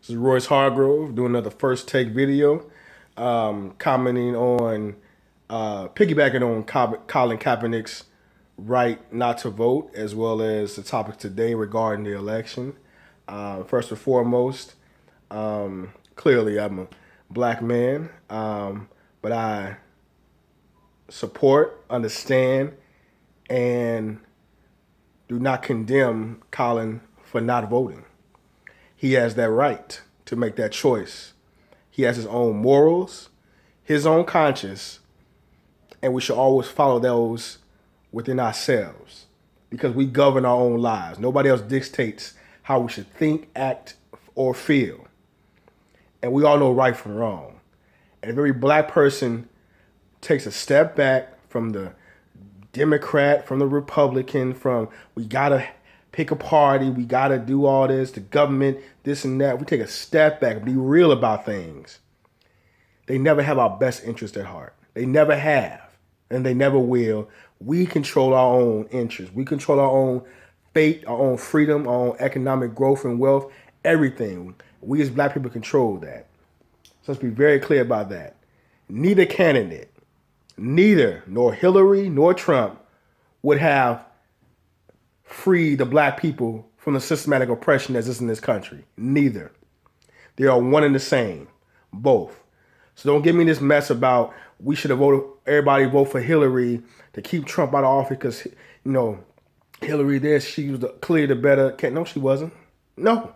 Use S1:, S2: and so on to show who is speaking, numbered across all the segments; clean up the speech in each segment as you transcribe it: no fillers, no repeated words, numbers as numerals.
S1: This is Royce Hargrove doing another first take video, commenting on, piggybacking on Colin Kaepernick's right not to vote, as well as the topic today regarding the election. First and foremost, clearly I'm a black man, but I support, understand, and do not condemn Colin for not voting. He has that right to make that choice. He has his own morals, his own conscience, and we should always follow those within ourselves because we govern our own lives. Nobody else dictates how we should think, act, or feel. And we all know right from wrong. And if every black person takes a step back from the Democrat, from the Republican, from we gotta pick a party, we gotta do all this, the government, this and that. We take a step back and be real about things. They never have our best interest at heart. They never have, and they never will. We control our own interests. We control our own fate, our own freedom, our own economic growth and wealth, everything. We as black people control that. So let's be very clear about that. Neither candidate, neither, nor Hillary nor Trump, would have freed the black people from the systematic oppression that exists in this country. Neither. They are one and the same, both. So don't give me this mess about we should have voted, everybody vote for Hillary to keep Trump out of office because, Hillary this, she was clearly the better. No, she wasn't. No,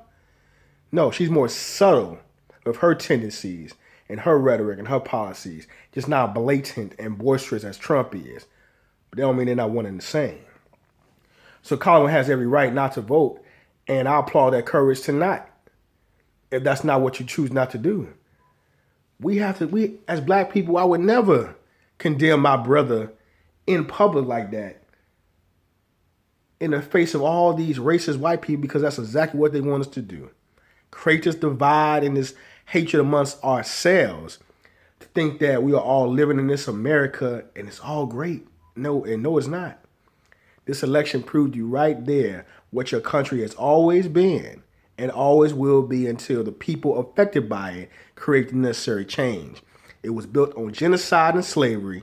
S1: she's more subtle with her tendencies and her rhetoric and her policies, just not blatant and boisterous as Trump is. But they don't mean they're not one and the same. So Colin has every right not to vote, and I applaud that courage to not, if that's not what you choose not to do. We as black people, I would never condemn my brother in public like that in the face of all these racist white people because that's exactly what they want us to do. Create this divide and this hatred amongst ourselves to think that we are all living in this America and it's all great. No, it's not. This election proved you right there what your country has always been and always will be until the people affected by it create the necessary change. It was built on genocide and slavery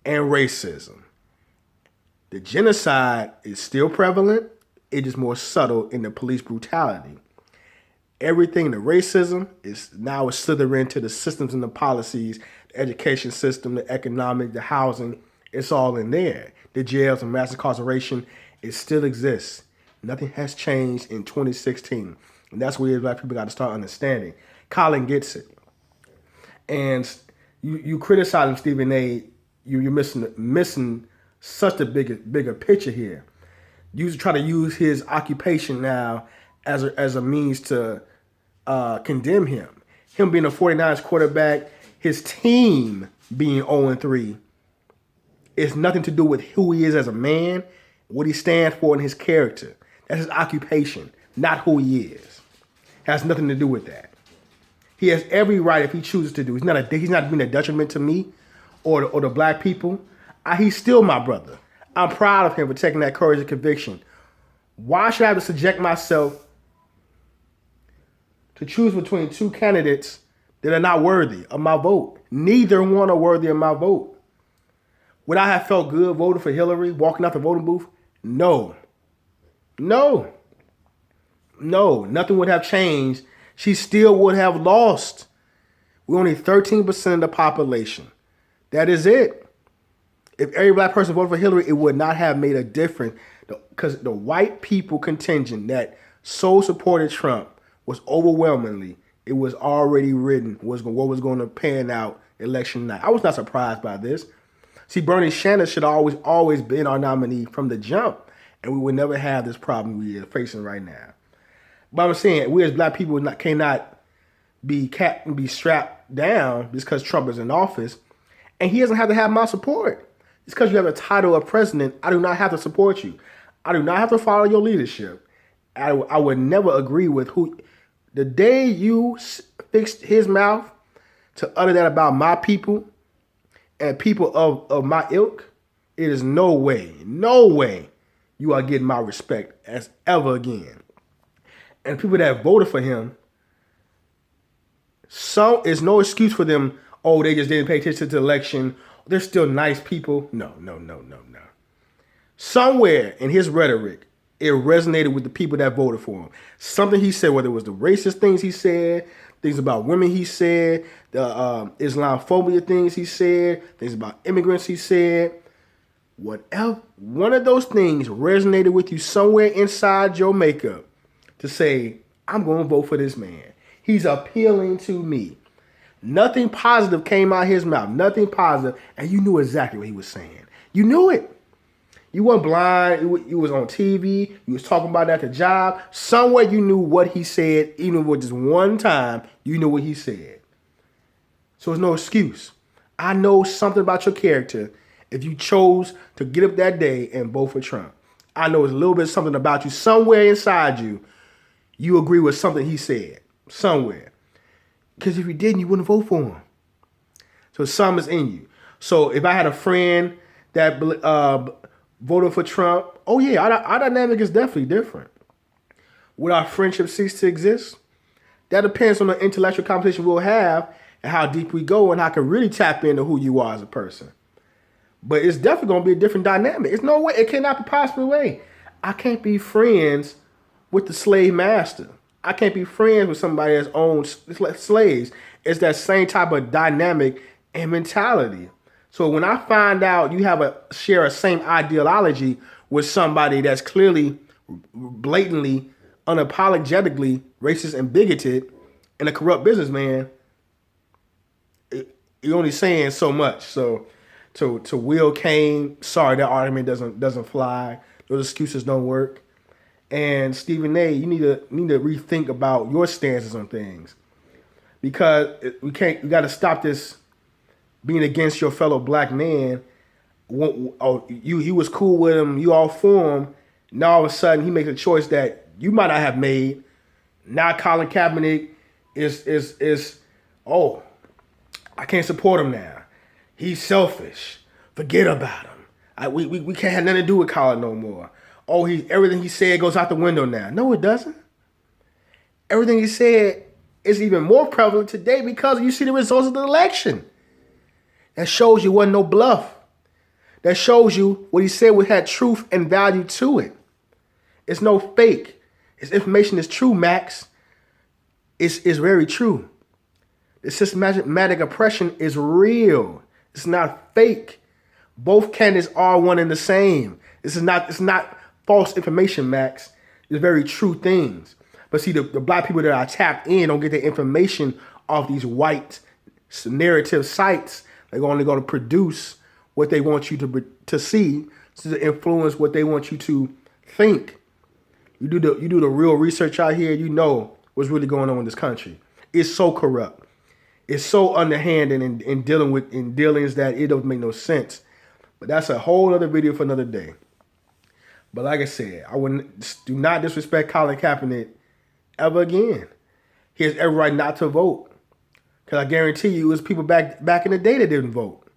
S1: and racism. The genocide is still prevalent. It is more subtle in the police brutality. Everything, the racism is now slithering into the systems and the policies, the education system, the economic, the housing. It's all in there. The jails and mass incarceration, it still exists. Nothing has changed in 2016. And that's where black people got to start understanding. Colin gets it. And you criticize him, Stephen A. You're missing such a bigger picture here. You try to use his occupation now as a means to condemn him. Him being a 49ers quarterback, his team being 0-3. It's nothing to do with who he is as a man, what he stands for, and his character. That's his occupation, not who he is. Has nothing to do with that. He has every right if he chooses to do. He's not being a detriment to me or the black people. He's still my brother. I'm proud of him for taking that courage and conviction. Why should I have to subject myself to choose between two candidates that are not worthy of my vote? Neither one are worthy of my vote. Would I have felt good voting for Hillary, walking out the voting booth? No. Nothing would have changed. She still would have lost. We're only 13% of the population. That is it. If every black person voted for Hillary, it would not have made a difference because the white people contingent that so supported Trump was overwhelmingly, it was already written what was going to pan out election night. I was not surprised by this. See, Bernie Sanders should have always been our nominee from the jump, and we would never have this problem we are facing right now. But I'm saying we as black people cannot be strapped down just because Trump is in office, and he doesn't have to have my support. It's because you have a title of president. I do not have to support you. I do not have to follow your leadership. I would never agree with who. The day you fixed his mouth to utter that about my people and people of my ilk, it is no way you are getting my respect as ever again. And people that voted for him, So it's no excuse for them. Oh, they just didn't pay attention to the election. They're still nice people. No. Somewhere in his rhetoric, it resonated with the people that voted for him. Something he said, whether it was the racist things he said, things about women he said, the Islamophobia things he said, things about immigrants he said, whatever, one of those things resonated with you somewhere inside your makeup to say, I'm going to vote for this man. He's appealing to me. Nothing positive came out of his mouth. Nothing positive, and you knew exactly what he was saying. You knew it. You weren't blind. You was on TV. You was talking about that at the job. Somewhere you knew what he said, even with just one time, you knew what he said. So there's no excuse. I know something about your character if you chose to get up that day and vote for Trump. I know it's a little bit something about you. Somewhere inside you, you agree with something he said. Somewhere. Because if you didn't, you wouldn't vote for him. So something is in you. So if I had a friend that voted for Trump, oh yeah, our dynamic is definitely different. Would our friendship cease to exist? That depends on the intellectual conversation we'll have and how deep we go and how I can really tap into who you are as a person. But it's definitely going to be a different dynamic. It's no way, it cannot be possible way. I can't be friends with the slave master. I can't be friends with somebody that's owns slaves. It's that same type of dynamic and mentality. So when I find out you share a same ideology with somebody that's clearly, blatantly, unapologetically racist and bigoted and a corrupt businessman, you're only saying so much. So to Will Kane, sorry, that argument doesn't fly. Those excuses don't work. And Stephen A., you need to rethink about your stances on things, because we got to stop this being against your fellow black man. You was cool with him, you all for him. Now all of a sudden he makes a choice that you might not have made. Now Colin Kaepernick is I can't support him now. He's selfish. Forget about him. We can't have nothing to do with Colin no more. Oh, everything he said goes out the window now. No, it doesn't. Everything he said is even more prevalent today because you see the results of the election. That shows you wasn't no bluff. That shows you what he said had truth and value to it. It's no fake. His information is true, Max. It's very true. The systematic oppression is real. It's not fake. Both candidates are one and the same. It's not false information, Max. It's very true things. But see, the black people that are tapped in don't get their information off these white narrative sites. They're only going to produce what they want you to see to influence what they want you to think. You do the real research out here, you know what's really going on in this country. It's so corrupt. It's so underhanded in dealings that it doesn't make no sense. But that's a whole other video for another day. But like I said, do not disrespect Colin Kaepernick ever again. He has every right not to vote. Because I guarantee you, it was people back in the day that didn't vote.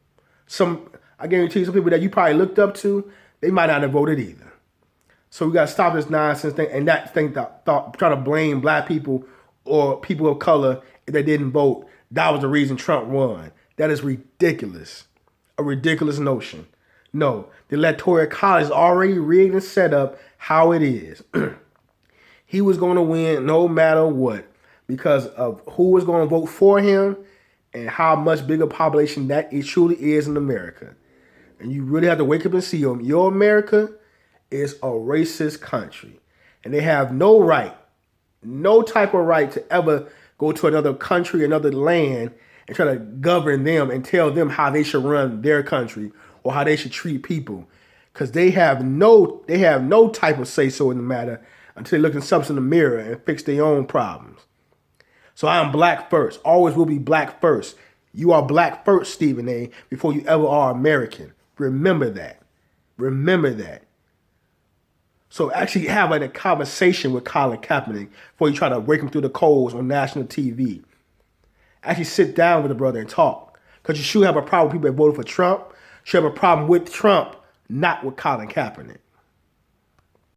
S1: I guarantee you, some people that you probably looked up to, they might not have voted either. So we got to stop this nonsense thing and try to blame black people or people of color if they didn't vote. That was the reason Trump won. That is ridiculous. A ridiculous notion. No, the Electoral College is already rigged and set up how it is. He was going to win no matter what because of who was going to vote for him and how much bigger population that it truly is in America. And you really have to wake up and see them. Your America is a racist country. And they have no right, no type of right to ever go to another country, another land, and try to govern them and tell them how they should run their country or how they should treat people. Because they have no type of say-so in the matter until they look themselves in the mirror and fix their own problems. So I am black first. Always will be black first. You are black first, Stephen A., before you ever are American. Remember that. Remember that. So actually have a conversation with Colin Kaepernick before you try to break him through the coals on national TV. Actually sit down with the brother and talk. Because you should have a problem with people that voted for Trump. You should have a problem with Trump, not with Colin Kaepernick.